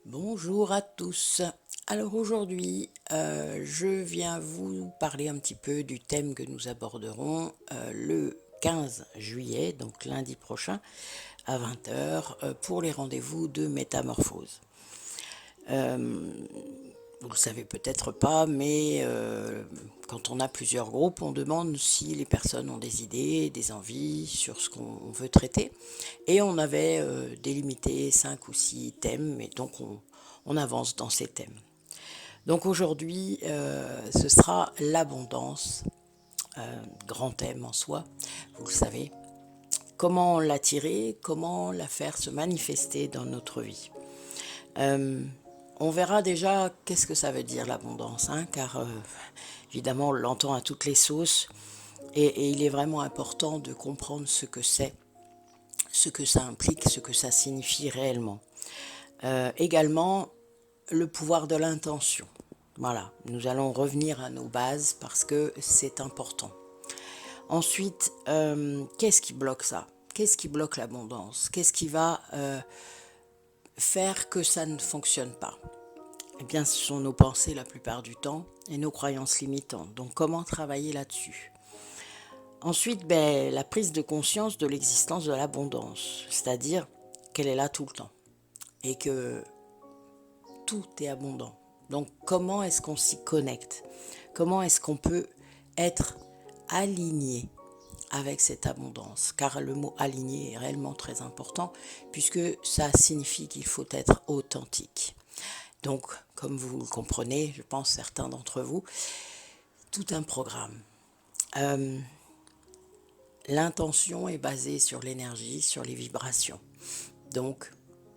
Bonjour à tous. Alors aujourd'hui, je viens vous parler un petit peu du thème que nous aborderons le 15 juillet, donc lundi prochain, à 20 heures, pour les rendez-vous de métamorphose. Vous le savez peut-être pas, mais quand on a plusieurs groupes, on demande si les personnes ont des idées, des envies sur ce qu'on veut traiter. Et on avait délimité 5 ou 6 thèmes, et donc on avance dans ces thèmes. Donc aujourd'hui, ce sera l'abondance, grand thème en soi, vous le savez. Comment l'attirer, comment la faire se manifester dans notre vie. On verra déjà qu'est-ce que ça veut dire l'abondance, hein, car évidemment on l'entend à toutes les sauces et il est vraiment important de comprendre ce que c'est, ce que ça implique, ce que ça signifie réellement. Également, le pouvoir de l'intention. Voilà, nous allons revenir à nos bases parce que c'est important. Ensuite, qu'est-ce qui bloque ça? Qu'est-ce qui bloque l'abondance? Qu'est-ce qui va faire que ça ne fonctionne pas? Eh bien, ce sont nos pensées la plupart du temps et nos croyances limitantes. Donc, comment travailler là-dessus? Ensuite, la prise de conscience de l'existence de l'abondance, c'est-à-dire qu'elle est là tout le temps et que tout est abondant. Donc, comment est-ce qu'on s'y connecte? Comment est-ce qu'on peut être aligné avec cette abondance? Car le mot aligné est réellement très important puisque ça signifie qu'il faut être authentique. Donc, comme vous le comprenez, je pense certains d'entre vous, tout un programme. L'intention est basée sur l'énergie, sur les vibrations. Donc,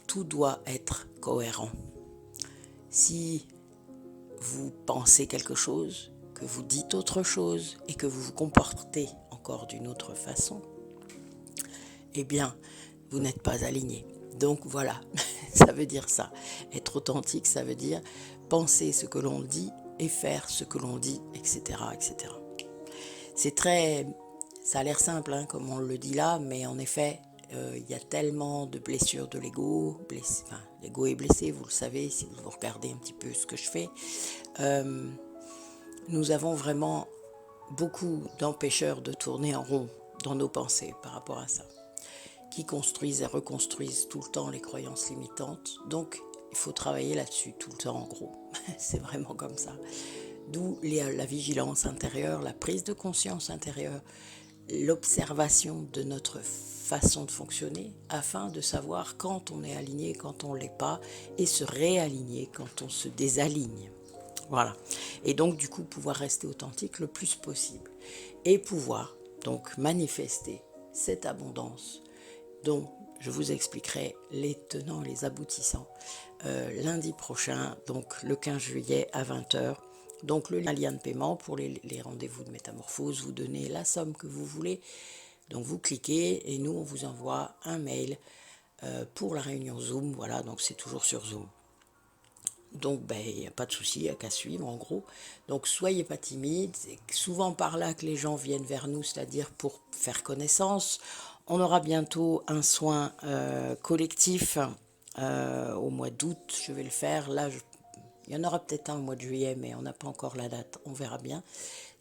tout doit être cohérent. Si vous pensez quelque chose, que vous dites autre chose et que vous vous comportez encore d'une autre façon, eh bien, vous n'êtes pas aligné. Donc voilà, ça veut dire ça. Être authentique, ça veut dire penser ce que l'on dit et faire ce que l'on dit, etc., etc. C'est très... Ça a l'air simple, hein, comme on le dit là, mais en effet, il y a tellement de blessures de l'ego. Enfin, l'ego est blessé, vous le savez, si vous regardez un petit peu ce que je fais. Nous avons vraiment beaucoup d'empêcheurs de tourner en rond dans nos pensées par rapport à ça, qui construisent et reconstruisent tout le temps les croyances limitantes. Donc, il faut travailler là-dessus tout le temps, en gros. C'est vraiment comme ça. D'où la vigilance intérieure, la prise de conscience intérieure, l'observation de notre façon de fonctionner afin de savoir quand on est aligné, quand on ne l'est pas, et se réaligner quand on se désaligne. Voilà. Et donc, du coup, pouvoir rester authentique le plus possible. Et pouvoir, donc, manifester cette abondance dont je vous expliquerai les tenants et les aboutissants lundi prochain, donc le 15 juillet à 20 heures. Donc, le lien de paiement pour les rendez-vous de métamorphose, vous donnez la somme que vous voulez. Donc, vous cliquez et nous, on vous envoie un mail pour la réunion Zoom. Voilà, donc c'est toujours sur Zoom. Donc, il n'y a pas de souci, il n'y a qu'à suivre, en gros. Donc, soyez pas timides. C'est souvent par là que les gens viennent vers nous, c'est-à-dire pour faire connaissance. On aura bientôt un soin collectif au mois d'août. Je vais le faire. Là, il y en aura peut-être un au mois de juillet, mais on n'a pas encore la date. On verra bien.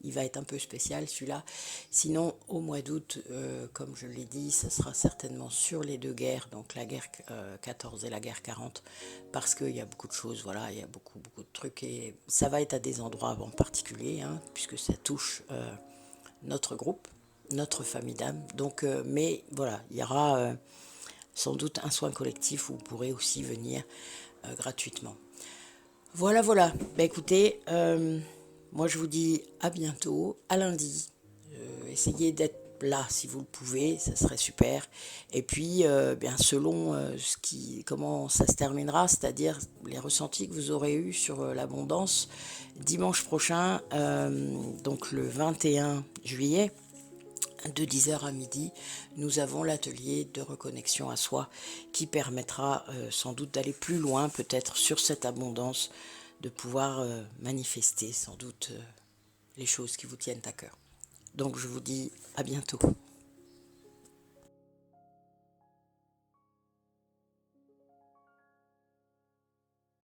Il va être un peu spécial celui-là. Sinon, au mois d'août, comme je l'ai dit, ce sera certainement sur les deux guerres, donc la guerre 14 et la guerre 40, parce qu'il y a beaucoup de choses, voilà, il y a beaucoup de trucs, et ça va être à des endroits en particulier, hein, puisque ça touche notre groupe, notre famille d'âmes. Donc, mais voilà, il y aura sans doute un soin collectif où vous pourrez aussi venir gratuitement. Voilà, voilà. Écoutez, moi je vous dis à bientôt, à lundi. Essayez d'être là si vous le pouvez, ça serait super. Et puis, selon comment ça se terminera, c'est-à-dire les ressentis que vous aurez eus sur l'abondance, dimanche prochain, donc le 21 juillet, de 10 h à midi, nous avons l'atelier de reconnexion à soi qui permettra sans doute d'aller plus loin peut-être sur cette abondance, de pouvoir manifester sans doute les choses qui vous tiennent à cœur. Donc je vous dis à bientôt.